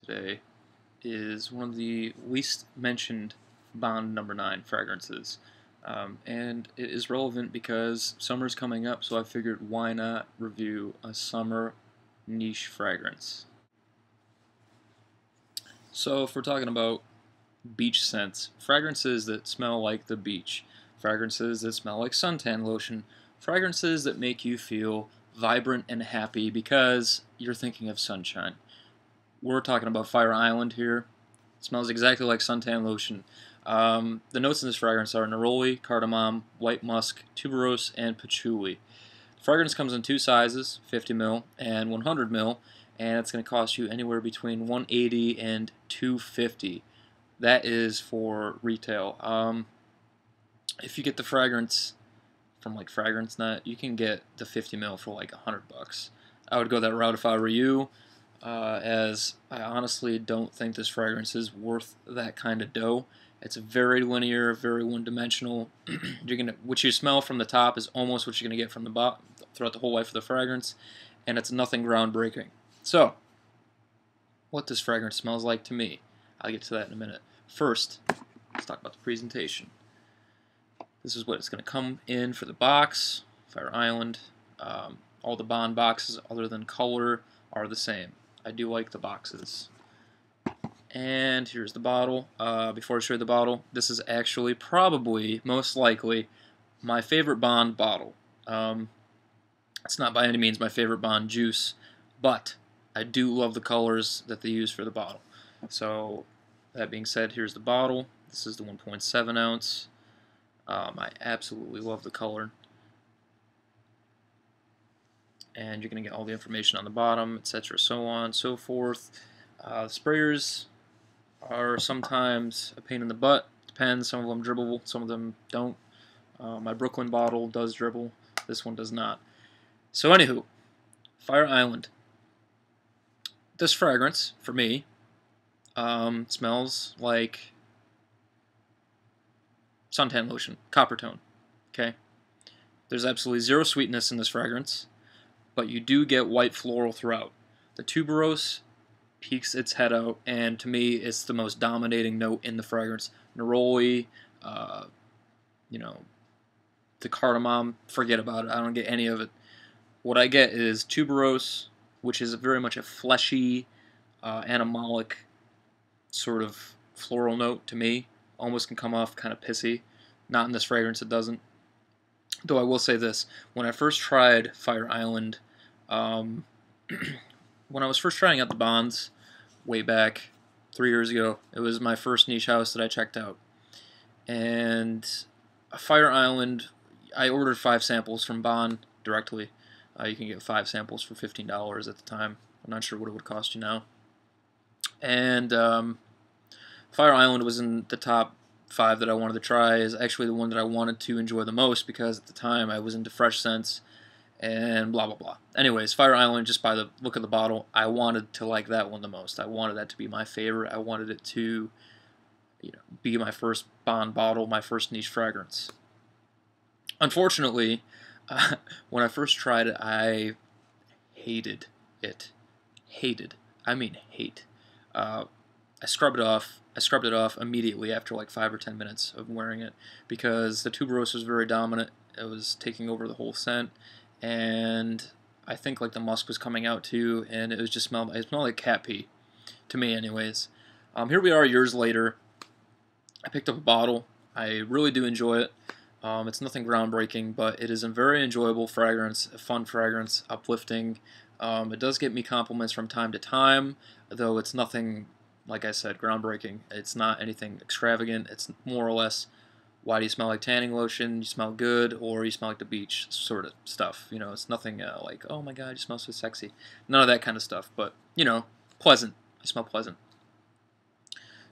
today is one of the least mentioned Bond number 9 fragrances. And it is relevant because summer's coming up, so I figured why not review a summer niche fragrance. So if we're talking about beach scents, fragrances that smell like the beach, fragrances that smell like suntan lotion, fragrances that make you feel vibrant and happy because you're thinking of sunshine. We're talking about Fire Island here. It smells exactly like suntan lotion. The notes in this fragrance are neroli, cardamom, white musk, tuberose, and patchouli. The fragrance comes in two sizes, 50 ml and 100 ml, and it's going to cost you anywhere between $180 and $250. That is for retail. If you get the fragrance from like Fragrance Net, you can get the 50 ml for like $100. I would go that route if I were you, as I honestly don't think this fragrance is worth that kind of dough. It's very linear, very one-dimensional. What you smell from the top is almost what you're gonna get from the bottom throughout the whole life of the fragrance, and it's nothing groundbreaking. So, what this fragrance smells like to me, I'll get to that in a minute. First, let's talk about the presentation. This is what it's going to come in for the box. Fire Island. All the Bond boxes, other than color, are the same. I do like the boxes. And here's the bottle. Before I show you the bottle, this is actually probably, most likely, my favorite Bond bottle. It's not by any means my favorite Bond juice, but I do love the colors that they use for the bottle. So, that being said, here's the bottle. This is the 1.7 ounce. I absolutely love the color. And you're going to get all the information on the bottom, etc., so on and so forth. Sprayers are sometimes a pain in the butt. Depends. Some of them dribble, some of them don't. My Brooklyn bottle does dribble. This one does not. So anywho, Fire Island. This fragrance, for me, smells like suntan lotion, copper tone. Okay? There's absolutely zero sweetness in this fragrance, but you do get white floral throughout. The tuberose peeks its head out, and to me, it's the most dominating note in the fragrance. Neroli, the cardamom, forget about it. I don't get any of it. What I get is tuberose, which is very much a fleshy, animalic sort of floral note to me. Almost can come off kind of pissy. Not in this fragrance, it doesn't. Though I will say this, when I first tried Fire Island, when I was first trying out the Bonds way back 3 years ago, it was my first niche house that I checked out. And Fire Island, I ordered 5 samples from Bond directly. You can get 5 samples for $15 at the time. I'm not sure what it would cost you now. And Fire Island was in the top 5 that I wanted to try. Is actually the one that I wanted to enjoy the most because at the time I was into fresh scents and blah blah blah. Anyways, Fire Island, just by the look of the bottle, I wanted to like that one the most. I wanted that to be my favorite. I wanted it to, be my first Bond bottle, my first niche fragrance. Unfortunately, when I first tried it, I hated it. Hated. I mean hate. I scrubbed it off immediately after like 5 or 10 minutes of wearing it because the tuberose was very dominant. It was taking over the whole scent, and I think like the musk was coming out too, and it smelled like cat pee, to me anyways. Here we are years later. I picked up a bottle. I really do enjoy it. It's nothing groundbreaking, but it is a very enjoyable fragrance, a fun fragrance, uplifting. It does get me compliments from time to time, though it's nothing, like I said, groundbreaking. It's not anything extravagant. It's more or less, why do you smell like tanning lotion? You smell good, or you smell like the beach, sort of stuff. It's nothing like, oh my god, you smell so sexy. None of that kind of stuff, but, pleasant. I smell pleasant.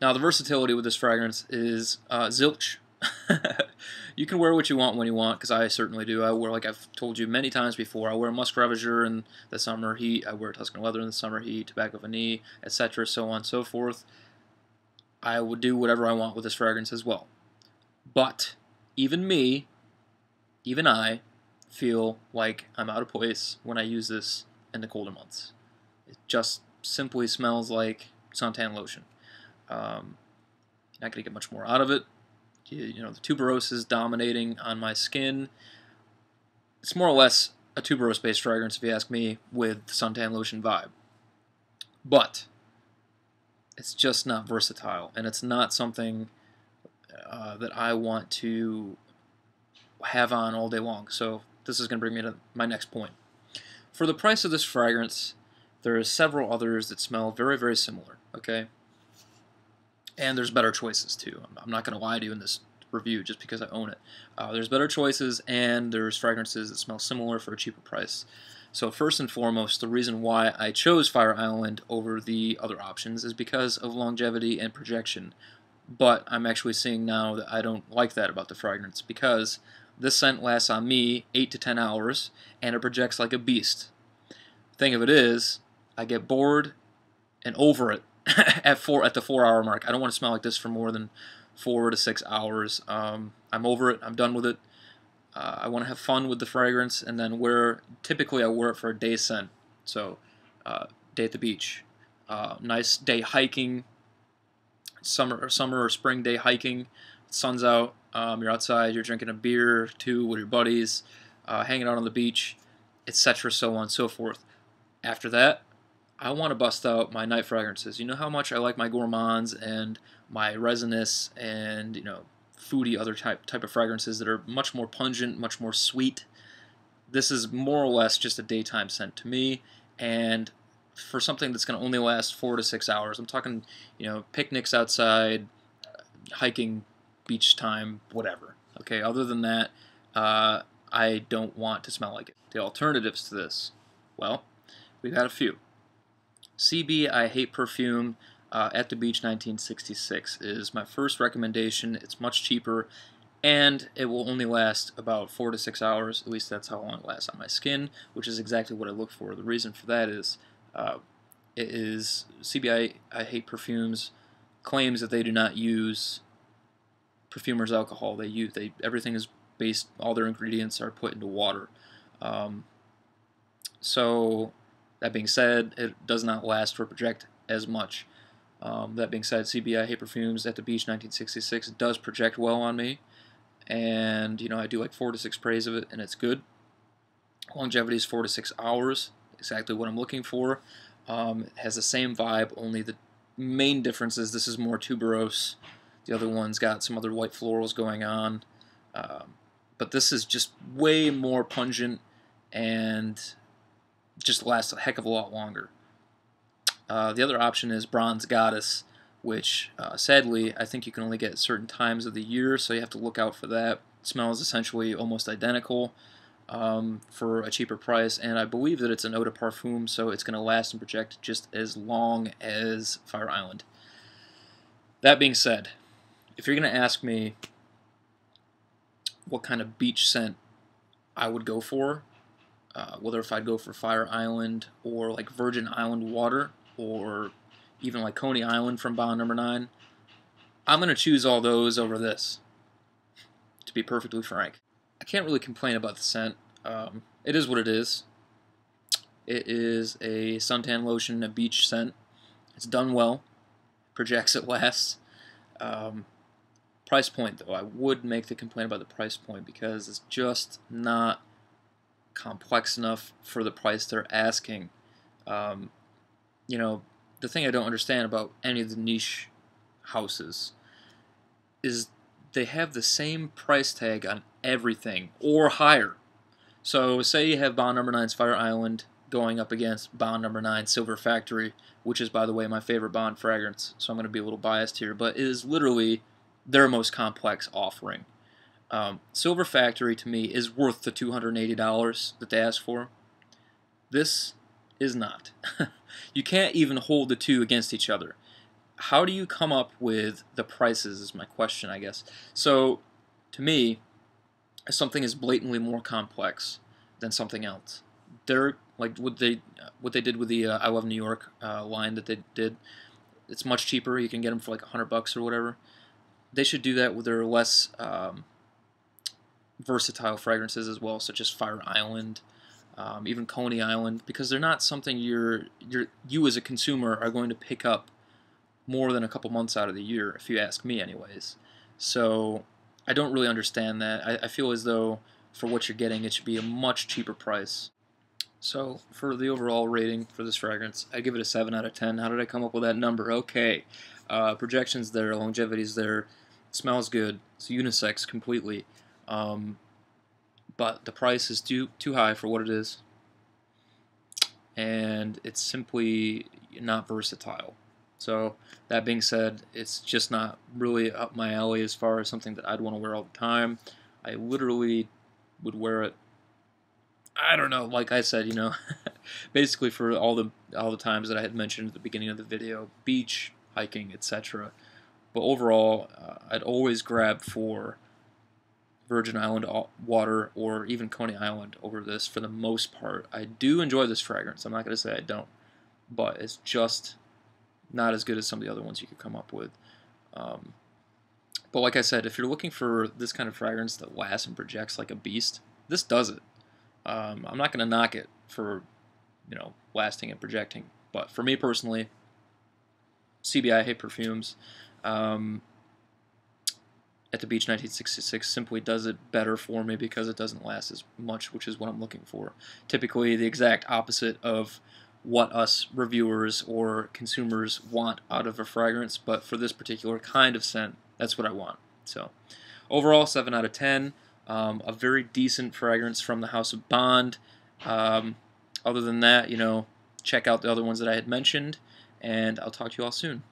Now, the versatility with this fragrance is zilch. You can wear what you want when you want, because I certainly do. I wear, like I've told you many times before, I wear Musk Ravager in the summer heat, I wear Tuscan Leather in the summer heat, Tobacco Vanille, etc., so on and so forth. I would do whatever I want with this fragrance as well. But, even I, feel like I'm out of place when I use this in the colder months. It just simply smells like suntan lotion. Not going to get much more out of it. You know, the tuberose is dominating on my skin. It's more or less a tuberose-based fragrance, if you ask me, with suntan lotion vibe. But it's just not versatile, and it's not something that I want to have on all day long. So this is going to bring me to my next point. For the price of this fragrance, there are several others that smell very, very similar, okay? And there's better choices, too. I'm not going to lie to you in this review just because I own it. There's better choices, and there's fragrances that smell similar for a cheaper price. So first and foremost, the reason why I chose Fire Island over the other options is because of longevity and projection. But I'm actually seeing now that I don't like that about the fragrance, because this scent lasts on me 8 to 10 hours, and it projects like a beast. Thing of it is, I get bored and over it at the 4-hour mark. I don't want to smell like this for more than 4 to 6 hours. I'm over it. I'm done with it. I want to have fun with the fragrance, and then typically I wear it for a day scent. So, day at the beach, nice day hiking, summer or spring day hiking. Sun's out. You're outside. You're drinking a beer or two with your buddies, hanging out on the beach, etc. So on and so forth. After that, I want to bust out my night fragrances. You know how much I like my gourmands and my resinous and, you know, foodie other type of fragrances that are much more pungent, much more sweet. This is more or less just a daytime scent to me, and for something that's going to only last 4 to 6 hours. I'm talking, you know, picnics outside, hiking, beach time, whatever. Okay, other than that, I don't want to smell like it. The alternatives to this, well, we've got a few. CB I Hate Perfume at the Beach 1966 is my first recommendation. It's much cheaper, and it will only last about 4 to 6 hours. At least that's how long it lasts on my skin, which is exactly what I look for. The reason for that is CB I Hate Perfumes claims that they do not use perfumer's alcohol. Everything is based, all their ingredients are put into water. So that being said, it does not last or project as much. That being said, CB I Hate Perfumes at the Beach 1966 does project well on me, and you know, I do like 4 to 6 sprays of it, and it's good. Longevity is 4 to 6 hours, exactly what I'm looking for. It has the same vibe, only the main difference is this is more tuberose. The other one's got some other white florals going on, but this is just way more pungent and just lasts a heck of a lot longer. The other option is Bronze Goddess, which sadly I think you can only get at certain times of the year, so you have to look out for that. It smells essentially almost identical for a cheaper price, and I believe that it's an eau de parfum, so it's going to last and project just as long as Fire Island. That being said, if you're going to ask me what kind of beach scent I would go for, whether if I'd go for Fire Island or like Virgin Island Water or even like Coney Island from Bond Number 9, I'm going to choose all those over this, to be perfectly frank. I can't really complain about the scent. It is what it is. It is a suntan lotion, a beach scent. It's done well. Projects, it lasts. Price point, though, I would make the complaint about the price point because it's just not complex enough for the price they're asking. You know, the thing I don't understand about any of the niche houses is they have the same price tag on everything or higher. So say you have Bond Number 9's Fire Island going up against Bond Number 9 Silver Factory, which is, by the way, my favorite Bond fragrance, so I'm going to be a little biased here, but it is literally their most complex offering. Silver Factory, to me, is worth the $280 that they ask for. This is not. You can't even hold the two against each other. How do you come up with the prices is my question, I guess. So, to me, something is blatantly more complex than something else. They're like what they did with the I Love New York line that they did. It's much cheaper. You can get them for like $100 or whatever. They should do that with their less versatile fragrances as well, such as Fire Island, even Coney Island, because they're not something you as a consumer are going to pick up more than a couple months out of the year, if you ask me anyways. So I don't really understand that. I feel as though for what you're getting, it should be a much cheaper price. So for the overall rating for this fragrance, I give it a 7 out of 10. How did I come up with that number? Okay, projection's there, longevity's there, smells good, it's unisex completely, but the price is too high for what it is, and it's simply not versatile. So that being said, it's just not really up my alley as far as something that I'd want to wear all the time. I literally would wear it, I don't know, like I said, basically for all the times that I had mentioned at the beginning of the video, beach, hiking, etc. But overall, I'd always grab for Virgin Island water or even Coney Island over this for the most part. I do enjoy this fragrance. I'm not going to say I don't, but it's just not as good as some of the other ones you could come up with. But like I said, if you're looking for this kind of fragrance that lasts and projects like a beast, this does it. I'm not going to knock it for, lasting and projecting. But for me personally, CBI, I hate perfumes. At the Beach 1966 simply does it better for me because it doesn't last as much, which is what I'm looking for. Typically the exact opposite of what us reviewers or consumers want out of a fragrance, but for this particular kind of scent, that's what I want. So overall, 7 out of 10. A very decent fragrance from the House of Bond. Other than that, check out the other ones that I had mentioned, and I'll talk to you all soon.